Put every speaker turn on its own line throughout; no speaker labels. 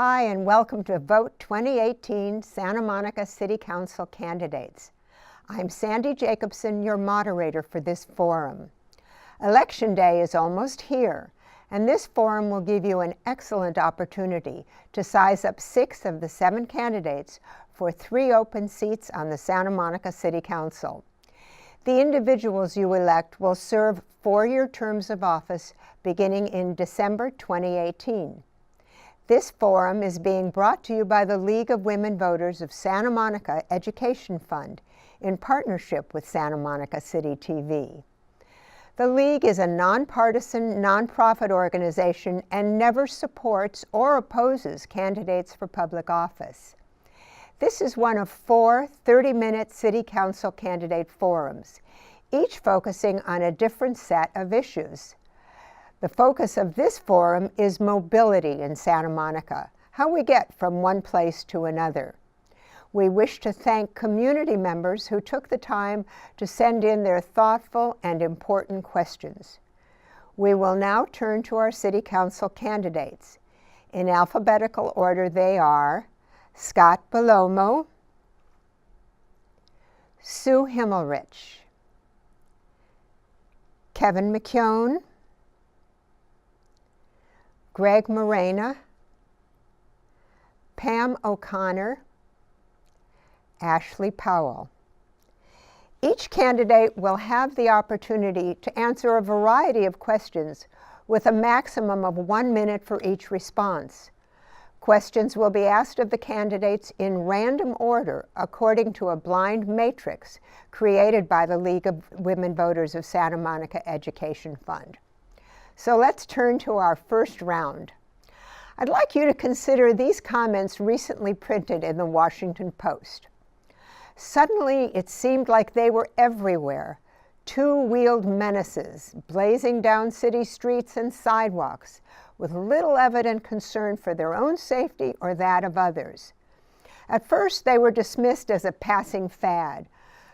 Hi, and welcome to Vote 2018 Santa Monica City Council Candidates. I'm Sandy Jacobson, your moderator for this forum. Election Day is almost here, and this forum will give you an excellent opportunity to size up 6 of the 7 candidates for 3 open seats on the Santa Monica City Council. The individuals you elect will serve 4-year terms of office beginning in December 2018. This forum is being brought to you by the League of Women Voters of Santa Monica Education Fund in partnership with Santa Monica City TV. The League is a nonpartisan, nonprofit organization and never supports or opposes candidates for public office. This is one of 4 30-minute City Council candidate forums, each focusing on a different set of issues. The focus of this forum is mobility in Santa Monica, how we get from one place to another. We wish to thank community members who took the time to send in their thoughtful and important questions. We will now turn to our City Council candidates. In alphabetical order they are Scott Bellomo, Sue Himmelrich, Kevin McKeown, Greg Morena, Pam O'Connor, Ashley Powell. Each candidate will have the opportunity to answer a variety of questions with a maximum of 1 minute for each response. Questions will be asked of the candidates in random order according to a blind matrix created by the League of Women Voters of Santa Monica Education Fund. So let's turn to our first round. I'd like you to consider these comments recently printed in the Washington Post. Suddenly, it seemed like they were everywhere. 2-wheeled menaces blazing down city streets and sidewalks with little evident concern for their own safety or that of others. At first, they were dismissed as a passing fad,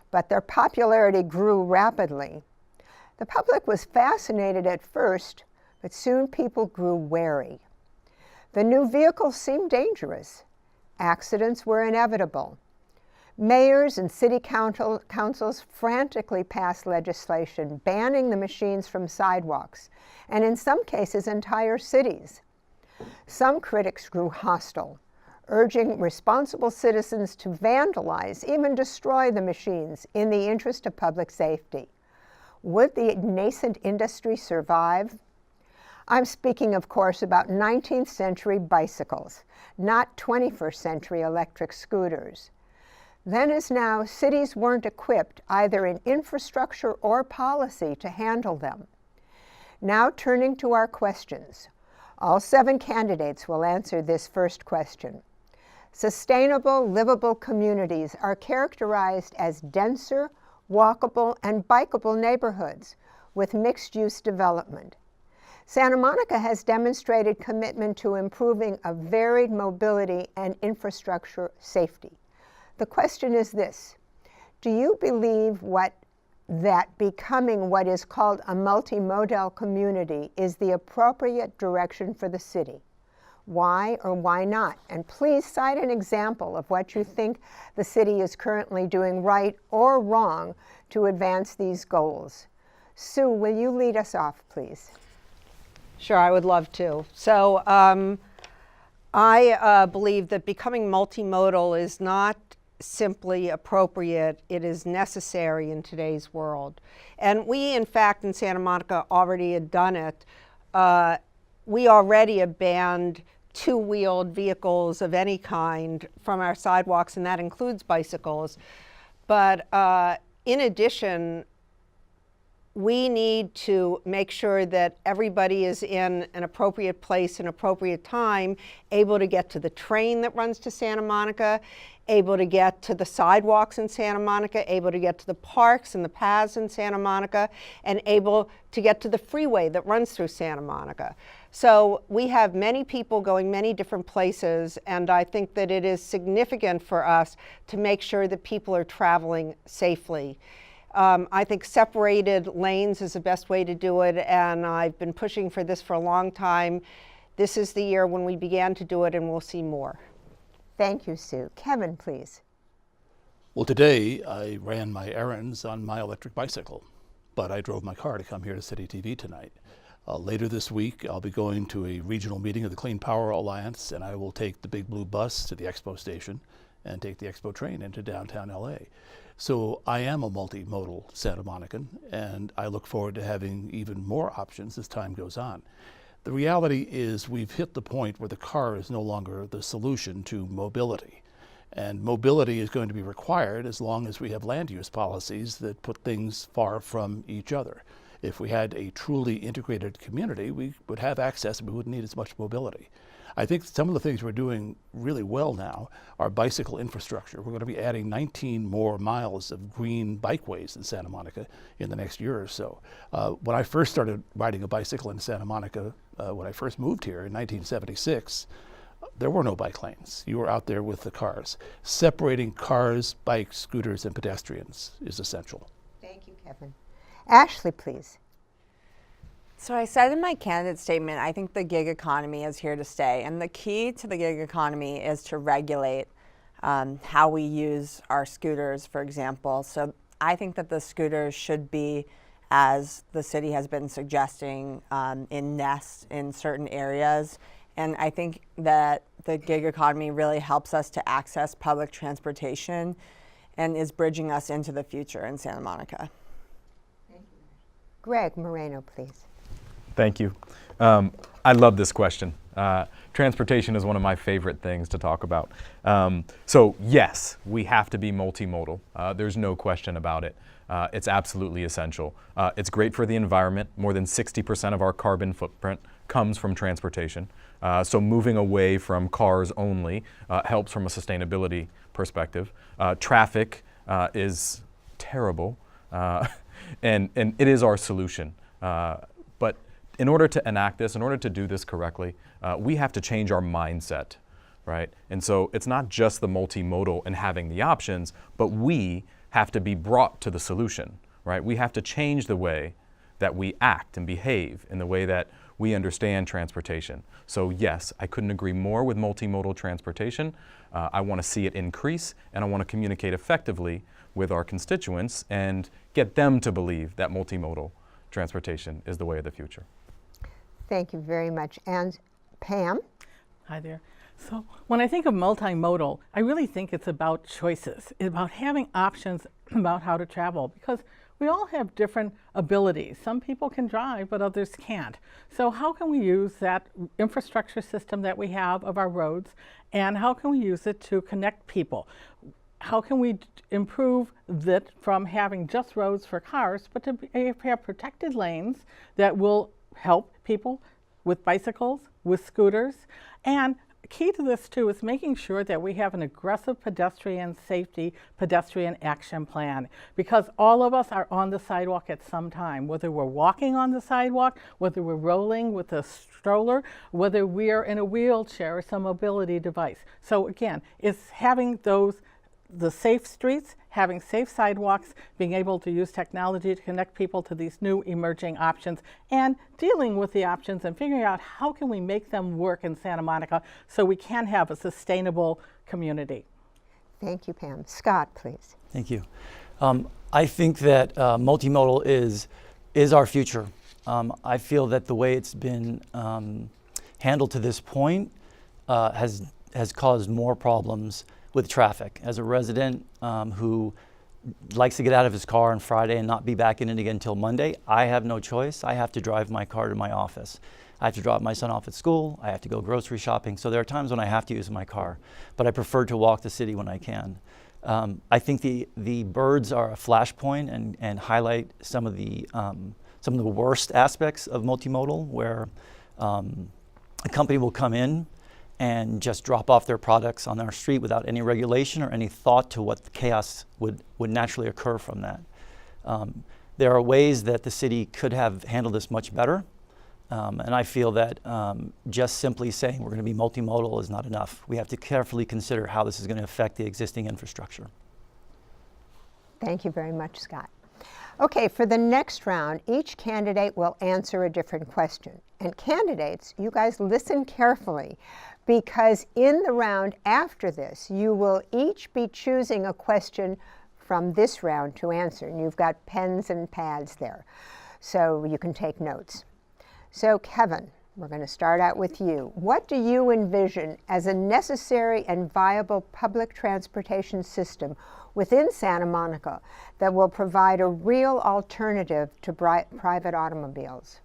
but their popularity grew rapidly. The public was fascinated at first, but soon people grew wary. The new vehicles seemed dangerous. Accidents were inevitable. Mayors and city councils frantically passed legislation banning the machines from sidewalks, and in some cases, entire cities. Some critics grew hostile, urging responsible citizens to vandalize, even destroy the machines in the interest of public safety. Would the nascent industry survive? I'm speaking, of course, about 19th century bicycles, not 21st century electric scooters. Then as now, cities weren't equipped either in infrastructure or policy to handle them. Now turning to our questions. All 7 candidates will answer this first question. Sustainable, livable communities are characterized as denser, walkable, and bikeable neighborhoods with mixed-use development. Santa Monica has demonstrated commitment to improving a varied mobility and infrastructure safety. The question is this: do you believe that becoming what is called a multimodal community is the appropriate direction for the city? Why or why not? And please cite an example of what you think the city is currently doing right or wrong to advance these goals. Sue, will you lead us off, please?
Sure, I would love to. So I believe that becoming multimodal is not simply appropriate, it is necessary in today's world. And we, in fact, in Santa Monica already had done it. We already have banned 2-wheeled vehicles of any kind from our sidewalks, and that includes bicycles. But in addition, we need to make sure that everybody is in an appropriate place and appropriate time, able to get to the train that runs to Santa Monica, able to get to the sidewalks in Santa Monica, able to get to the parks and the paths in Santa Monica, and able to get to the freeway that runs through Santa Monica. So we have many people going many different places, and I think that it is significant for us to make sure that people are traveling safely. I think separated lanes is the best way to do it, and I've been pushing for this for a long time. this is the year when we began to do it, and we'll see more.
Thank you, Sue. Kevin, please.
Well, today I ran my errands on my electric bicycle, but I drove my car to come here to City TV tonight. Later this week, I'll be going to a regional meeting of the Clean Power Alliance, and I will take the Big Blue bus to the Expo station and take the Expo train into downtown LA. So I am a multimodal Santa Monican, and I look forward to having even more options as time goes on. The reality is we've hit the point where the car is no longer the solution to mobility. And mobility is going to be required as long as we have land use policies that put things far from each other. If we had a truly integrated community, we would have access and we wouldn't need as much mobility. I think some of the things we're doing really well now are bicycle infrastructure. We're going to be adding 19 more miles of green bikeways in Santa Monica in the next year or so. When I first started riding a bicycle in Santa Monica, when I first moved here in 1976, there were no bike lanes. You were out there with the cars. Separating cars, bikes, scooters, and pedestrians is essential.
Thank you, Kevin. Ashley, please.
So I said in my candidate statement, I think the gig economy is here to stay. And the key to the gig economy is to regulate how we use our scooters, for example. So I think that the scooters should be, as the city has been suggesting, in nests in certain areas. And I think that the gig economy really helps us to access public transportation and is bridging us into the future in Santa Monica.
Greg Moreno, please.
Thank you. I love this question. Transportation is one of my favorite things to talk about. So yes, we have to be multimodal. There's no question about it. It's absolutely essential. It's great for the environment. More than 60% of our carbon footprint comes from transportation. So moving away from cars only helps from a sustainability perspective. Traffic is terrible, and it is our solution. But in order to enact this, in order to do this correctly, we have to change our mindset, right? And so it's not just the multimodal and having the options, but we have to be brought to the solution, right? We have to change the way that we act and behave in the way that we understand transportation. So yes, I couldn't agree more with multimodal transportation. I want to see it increase, and I want to communicate effectively with our constituents and get them to believe that multimodal transportation is the way of the future.
Thank you very much. And Pam?
Hi there. So when I think of multimodal, I really think it's about choices. It's about having options about how to travel, because we all have different abilities. Some people can drive, but others can't. So how can we use that infrastructure system that we have of our roads, and how can we use it to connect people? How can we improve that from having just roads for cars, but to have protected lanes that will help people with bicycles, with scooters? And key to this too is making sure that we have an aggressive pedestrian safety, pedestrian action plan, because all of us are on the sidewalk at some time, whether we're walking on the sidewalk, whether we're rolling with a stroller, whether we're in a wheelchair or some mobility device. So again, it's having the safe streets, having safe sidewalks, being able to use technology to connect people to these new emerging options, and dealing with the options and figuring out how can we make them work in Santa Monica so we can have a sustainable community.
Thank you, Pam. Scott, please.
Thank you. I think that multimodal is our future. I feel that the way it's been handled to this point has caused more problems with traffic. As a resident who likes to get out of his car on Friday and not be back in it again until Monday, I have no choice. I have to drive my car to my office. I have to drop my son off at school. I have to go grocery shopping. So there are times when I have to use my car, but I prefer to walk the city when I can. I think the birds are a flashpoint and highlight some of the worst aspects of multimodal, where a company will come in and just drop off their products on our street without any regulation or any thought to what chaos would naturally occur from that. There are ways that the city could have handled this much better, and I feel that just simply saying we're going to be multimodal is not enough. We have to carefully consider how this is going to affect the existing infrastructure.
Thank you very much, Scott. Okay, for the next round, each candidate will answer a different question. And candidates, you guys listen carefully, because in the round after this, you will each be choosing a question from this round to answer. And you've got pens and pads there, so you can take notes. So Kevin, we're going to start out with you. What do you envision as a necessary and viable public transportation system within Santa Monica that will provide a real alternative to private automobiles?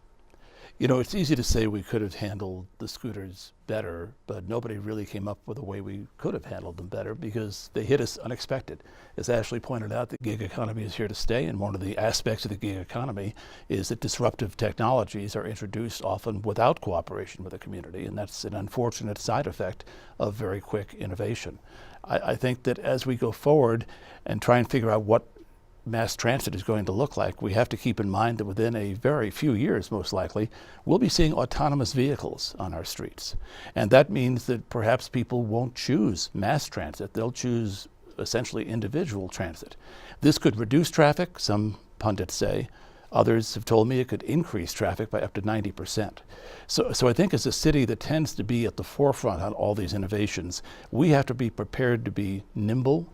You know, it's easy to say we could have handled the scooters better, but nobody really came up with a way we could have handled them better because they hit us unexpected. As Ashley pointed out, the gig economy is here to stay, and one of the aspects of the gig economy is that disruptive technologies are introduced often without cooperation with the community, and that's an unfortunate side effect of very quick innovation. I think that as we go forward and try and figure out what mass transit is going to look like, we have to keep in mind that within a very few years, most likely, we'll be seeing autonomous vehicles on our streets. And that means that perhaps people won't choose mass transit, they'll choose essentially individual transit. This could reduce traffic, some pundits say. Others have told me it could increase traffic by up to 90%. So I think as a city that tends to be at the forefront on all these innovations, we have to be prepared to be nimble,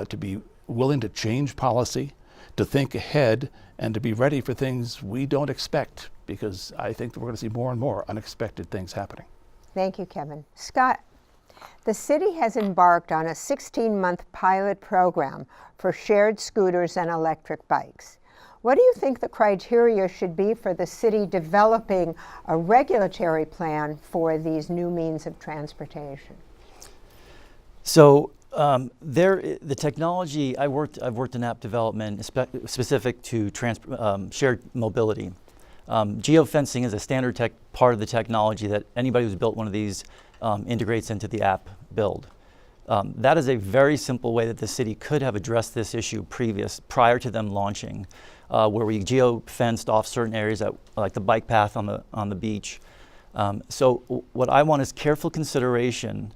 to be willing to change policy, to think ahead, and to be ready for things we don't expect, because I think that we're going to see more and more unexpected things happening.
Thank you, Kevin. Scott, the city has embarked on a 16-month pilot program for shared scooters and electric bikes. What do you think the criteria should be for the city developing a regulatory plan for these new means of transportation?
So the technology, I've worked in app development specific to shared mobility. Geofencing is a standard part of the technology that anybody who's built one of these integrates into the app build. That is a very simple way that the city could have addressed this issue prior to them launching, where we geo-fenced off certain areas like the bike path on the beach. So what I want is careful consideration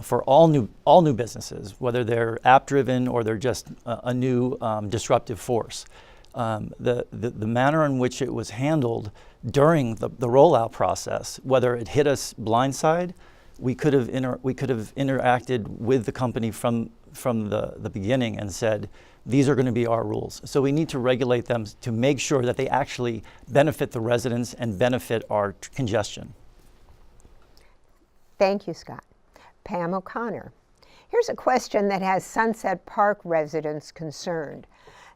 for all new businesses, whether they're app-driven or they're just a new disruptive force. The manner in which it was handled during the rollout process, whether it hit us blindside, we could have interacted with the company from the beginning and said, these are going to be our rules. So we need to regulate them to make sure that they actually benefit the residents and benefit our congestion.
Thank you, Scott. Pam O'Connor. Here's a question that has Sunset Park residents concerned.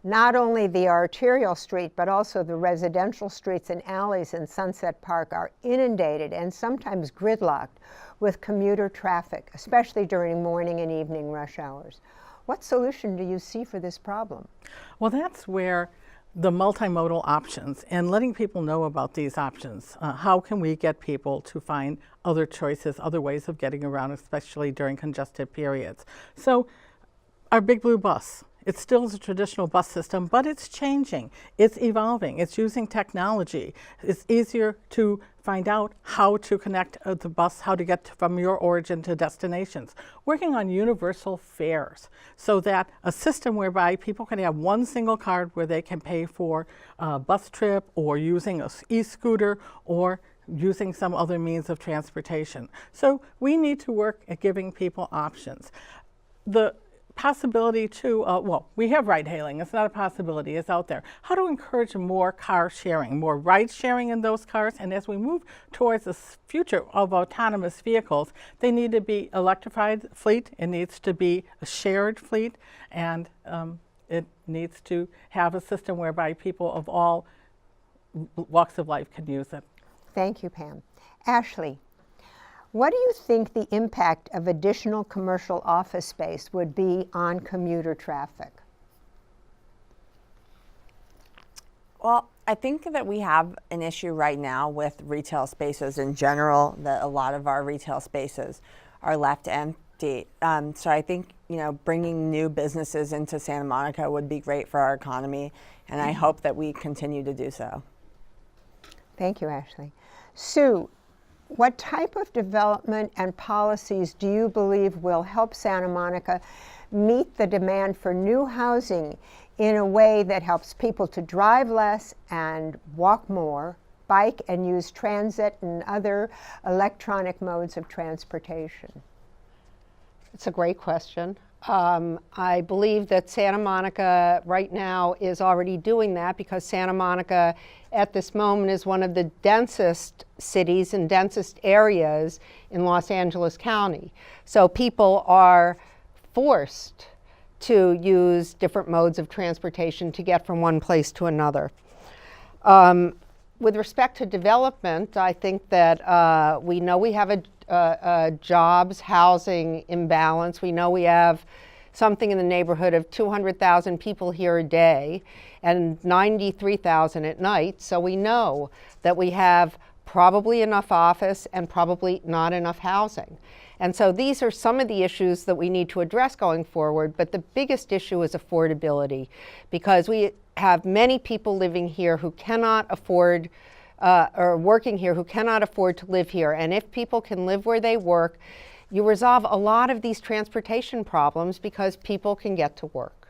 Not only the arterial street, but also the residential streets and alleys in Sunset Park are inundated and sometimes gridlocked with commuter traffic, especially during morning and evening rush hours. What solution do you see for this problem?
Well, that's where the multimodal options and letting people know about these options. How can we get people to find other choices, other ways of getting around, especially during congested periods? So our Big Blue Bus, it still is a traditional bus system, but it's changing. It's evolving. It's using technology. It's easier to find out how to connect the bus, how to get from your origin to destinations. Working on universal fares so that a system whereby people can have one single card where they can pay for a bus trip or using an e-scooter or using some other means of transportation. So we need to work at giving people options. The possibility to, well, we have ride hailing. It's not a possibility, it's out there. How to encourage more car sharing, more ride sharing in those cars. And as we move towards the future of autonomous vehicles, they need to be electrified fleet. It needs to be a shared fleet. And it needs to have a system whereby people of all walks of life can use it.
Thank you, Pam. Ashley, what do you think the impact of additional commercial office space would be on commuter traffic?
Well, I think that we have an issue right now with retail spaces in general, that a lot of our retail spaces are left empty. So I think, bringing new businesses into Santa Monica would be great for our economy, and I hope that we continue to do so.
Thank you, Ashley. Sue, what type of development and policies do you believe will help Santa Monica meet the demand for new housing in a way that helps people to drive less and walk more, bike and use transit and other electronic modes of transportation?
It's a great question. I believe that Santa Monica right now is already doing that, because Santa Monica at this moment is one of the densest cities and densest areas in Los Angeles County. So people are forced to use different modes of transportation to get from one place to another. With respect to development, I think that we know we have a jobs housing imbalance. We know we have something in the neighborhood of 200,000 people here a day and 93,000 at night. So we know that we have probably enough office and probably not enough housing. And so these are some of the issues that we need to address going forward, but the biggest issue is affordability, because we have many people living here who cannot afford or working here who cannot afford to live here. And if people can live where they work, you resolve a lot of these transportation problems because people can get to work.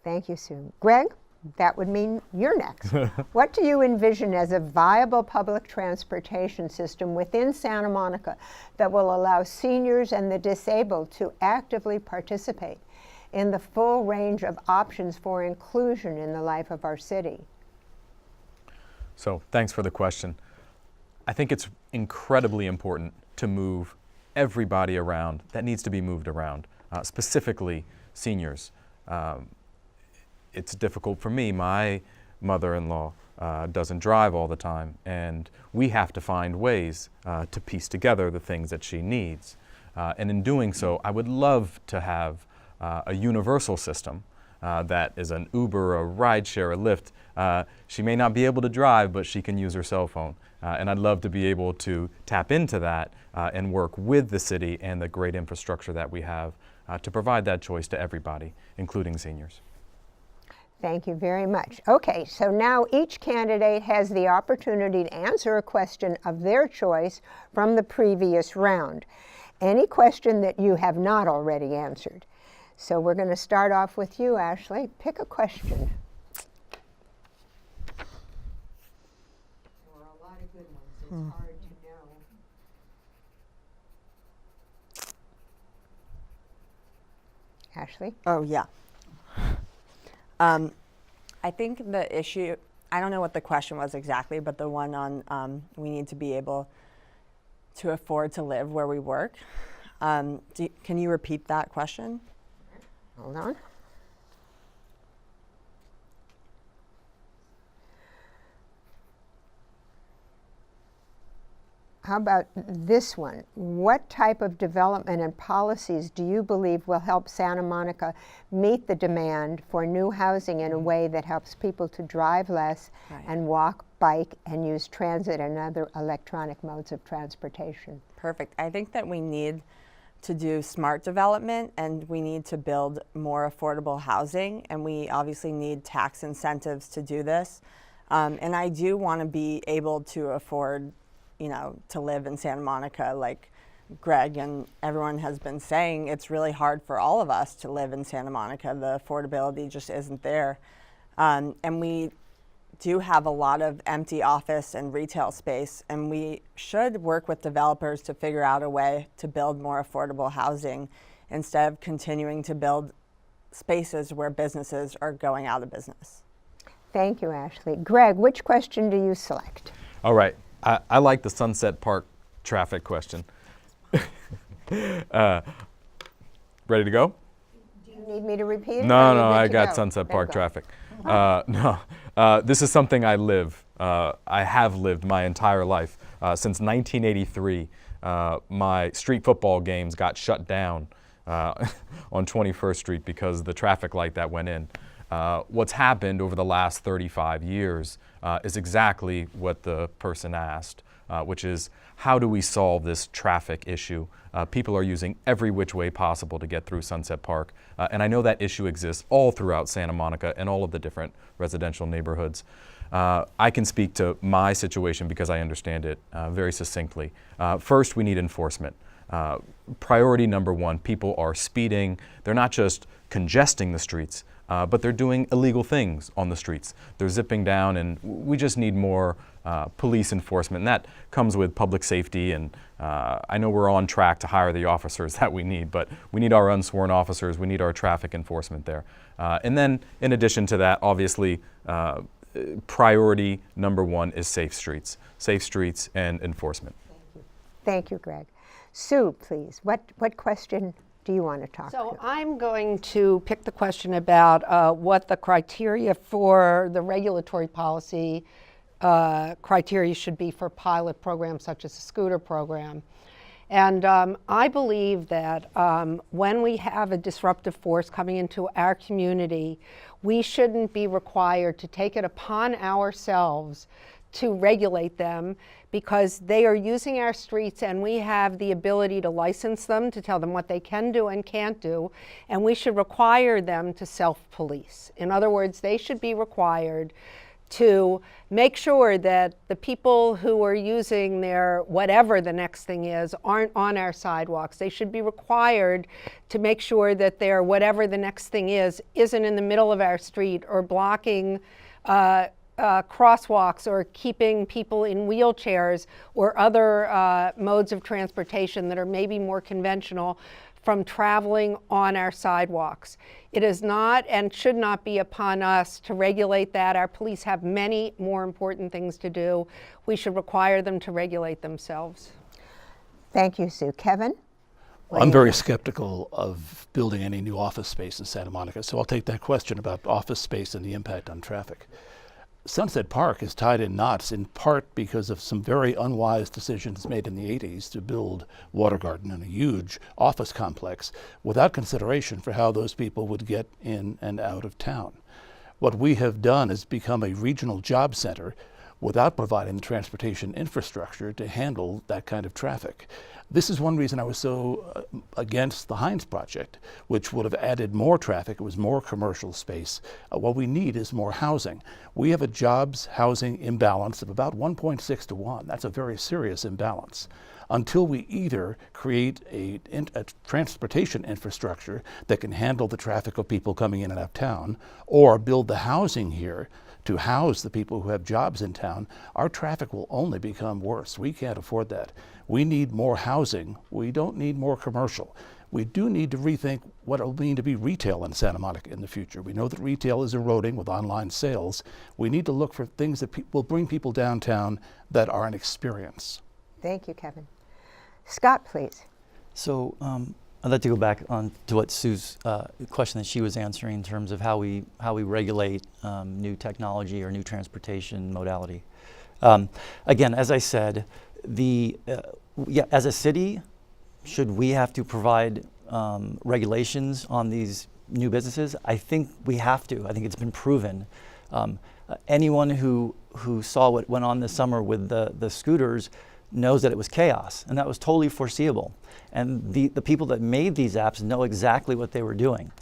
Thank you, Sue. Greg, that would mean you're next. What do you envision as a viable public transportation system within Santa Monica that will allow seniors and the disabled to actively participate in the full range of options for inclusion in the life of our city?
So thanks for the question. I think it's incredibly important to move everybody around that needs to be moved around, specifically seniors. It's difficult for me. My mother-in-law doesn't drive all the time, and we have to find ways to piece together the things that she needs. And in doing so, I would love to have a universal system that is an Uber, a rideshare, a Lyft. She may not be able to drive, but she can use her cell phone. And I'd love to be able to tap into that and work with the city and the great infrastructure that we have to provide that choice to everybody, including seniors.
Thank you very much. Okay, so now each candidate has the opportunity to answer a question of their choice from the previous round. Any question that you have not already answered. So we're going to start off with you, Ashley. Pick a question. There were a lot of good ones. It's hard to know. Ashley?
Oh, yeah. I think the issue, I don't know what the question was exactly, but the one on we need to be able to afford to live where we work. Can you repeat that question?
Hold on. How about this one? What type of development and policies do you believe will help Santa Monica meet the demand for new housing in a way that helps people to drive less and walk, bike, and use transit and other electronic modes of transportation?
Perfect. I think that we need to do smart development, and we need to build more affordable housing, and we obviously need tax incentives to do this. And I do want to be able to afford, you know, to live in Santa Monica. Like Greg and everyone has been saying, it's really hard for all of us to live in Santa Monica. The affordability just isn't there. And we do have a lot of empty office and retail space, and we should work with developers to figure out a way to build more affordable housing instead of continuing to build spaces where businesses are going out of business.
Thank you, Ashley. Greg, which question do you select?
All right. I like the Sunset Park traffic question. Ready to go?
Do you need me to repeat it?
No,
or are you
no,
good
I
to
got
go?
Sunset
There
Park
you go.
traffic. No, this is something I live. I have lived my entire life. Since 1983, my street football games got shut down on 21st Street because of the traffic light that went in. What's happened over the last 35 years is exactly what the person asked, which is, how do we solve this traffic issue? People are using every which way possible to get through Sunset Park, and I know that issue exists all throughout Santa Monica and all of the different residential neighborhoods. I can speak to my situation because I understand it very succinctly. First, we need enforcement. Priority number one, people are speeding. They're not just congesting the streets, but they're doing illegal things on the streets. They're zipping down, and we just need more police enforcement. And that comes with public safety, and I know we're on track to hire the officers that we need, but we need our unsworn officers, we need our traffic enforcement there. And then in addition to that, obviously, priority number one is safe streets and enforcement.
Thank you, Greg. Sue, please, what question do you want to talk
So
to?
I'm going to pick the question about what the criteria for the regulatory policy criteria should be for pilot programs such as the scooter program. And I believe that when we have a disruptive force coming into our community, we shouldn't be required to take it upon ourselves to regulate them, because they are using our streets and we have the ability to license them, to tell them what they can do and can't do, and we should require them to self-police. In other words, they should be required to make sure that the people who are using their whatever the next thing is aren't on our sidewalks. They should be required to make sure that their whatever the next thing is isn't in the middle of our street or blocking crosswalks or keeping people in wheelchairs or other modes of transportation that are maybe more conventional from traveling on our sidewalks. It is not and should not be upon us to regulate that. Our police have many more important things to do. We should require them to regulate themselves.
Thank you, Sue. Kevin?
I'm very skeptical of building any new office space in Santa Monica, so I'll take that question about office space and the impact on traffic. Sunset Park is tied in knots in part because of some very unwise decisions made in the 80s to build Water Garden and a huge office complex without consideration for how those people would get in and out of town. What we have done is become a regional job center without providing the transportation infrastructure to handle that kind of traffic. This is one reason I was so against the Hines project, which would have added more traffic. It was more commercial space. What we need is more housing. We have a jobs housing imbalance of about 1.6 to 1. That's a very serious imbalance. Until we either create a transportation infrastructure that can handle the traffic of people coming in and out of town, or build the housing here to house the people who have jobs in town, our traffic will only become worse. We can't afford that. We need more housing. We don't need more commercial. We do need to rethink what it will mean to be retail in Santa Monica in the future. We know that retail is eroding with online sales. We need to look for things that will bring people downtown that are an experience.
Thank you, Kevin. Scott, please.
So I'd like to go back on to what Sue's question that she was answering in terms of how we regulate new technology or new transportation modality. Again, as I said, as a city, should we have to provide regulations on these new businesses? I think we have to. I think it's been proven. Anyone who saw what went on this summer with the scooters knows that it was chaos, and that was totally foreseeable. And the people that made these apps know exactly what they were doing.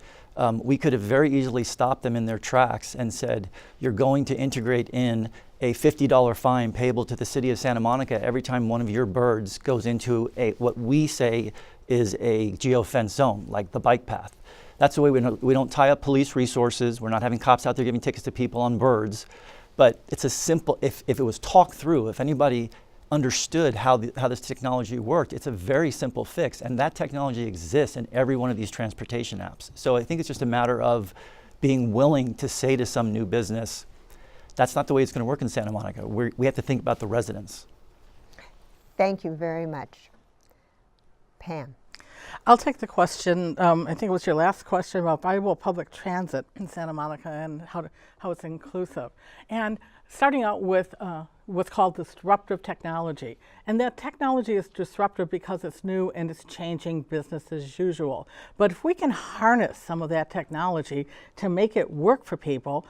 We could have very easily stopped them in their tracks and said, you're going to integrate in a $50 fine payable to the city of Santa Monica every time one of your birds goes into what we say is a geofence zone, like the bike path. That's the way we don't tie up police resources. We're not having cops out there giving tickets to people on birds. But it's a simple, if it was talked through, if anybody understood how this technology worked, it's a very simple fix, and that technology exists in every one of these transportation apps. So I think it's just a matter of being willing to say to some new business, that's not the way it's going to work in Santa Monica. We have to think about the residents.
Thank you very much. Pam.
I'll take the question. I think it was your last question about viable public transit in Santa Monica and how it's inclusive. And starting out with what's called disruptive technology. And that technology is disruptive because it's new and it's changing business as usual. But if we can harness some of that technology to make it work for people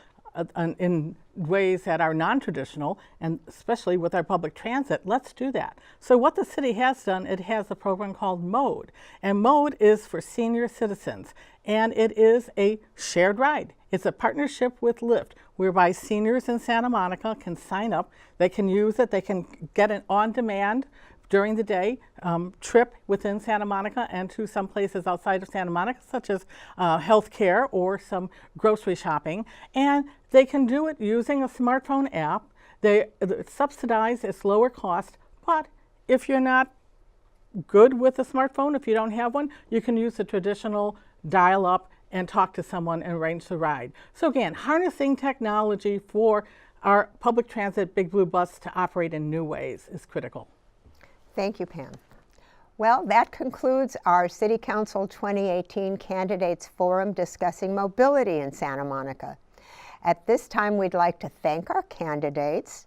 in ways that are non-traditional, and especially with our public transit, let's do that. So what the city has done, it has a program called MODE. And MODE is for senior citizens. And it is a shared ride. It's a partnership with Lyft, whereby seniors in Santa Monica can sign up, they can use it, they can get it on demand during the day, trip within Santa Monica and to some places outside of Santa Monica, such as healthcare or some grocery shopping. And they can do it using a smartphone app. It's subsidized, it's lower cost, but if you're not good with a smartphone, if you don't have one, you can use the traditional dial-up and talk to someone and arrange the ride. So again, harnessing technology for our public transit Big Blue Bus to operate in new ways is critical.
Thank you, Pam. Well, that concludes our City Council 2018 Candidates Forum discussing mobility in Santa Monica. At this time, we'd like to thank our candidates.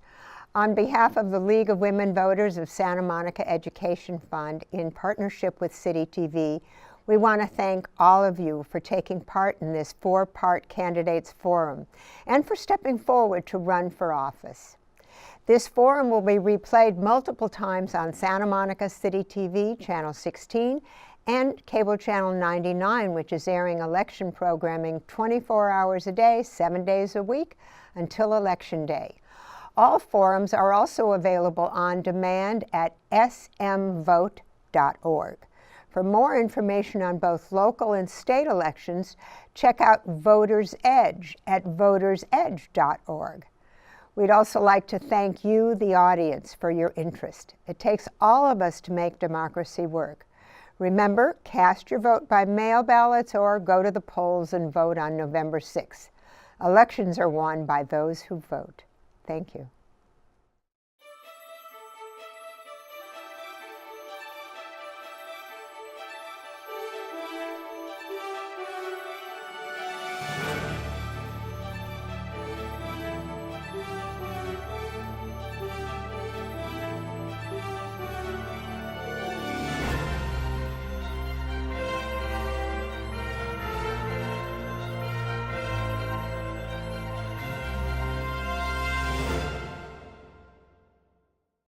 On behalf of the League of Women Voters of Santa Monica Education Fund, in partnership with City TV, we want to thank all of you for taking part in this 4-part Candidates Forum and for stepping forward to run for office. This forum will be replayed multiple times on Santa Monica City TV, Channel 16, and Cable Channel 99, which is airing election programming 24 hours a day, 7 days a week, until Election Day. All forums are also available on demand at smvote.org. For more information on both local and state elections, check out Voters Edge at votersedge.org. We'd also like to thank you, the audience, for your interest. It takes all of us to make democracy work. Remember, cast your vote by mail ballots or go to the polls and vote on November 6th. Elections are won by those who vote. Thank you.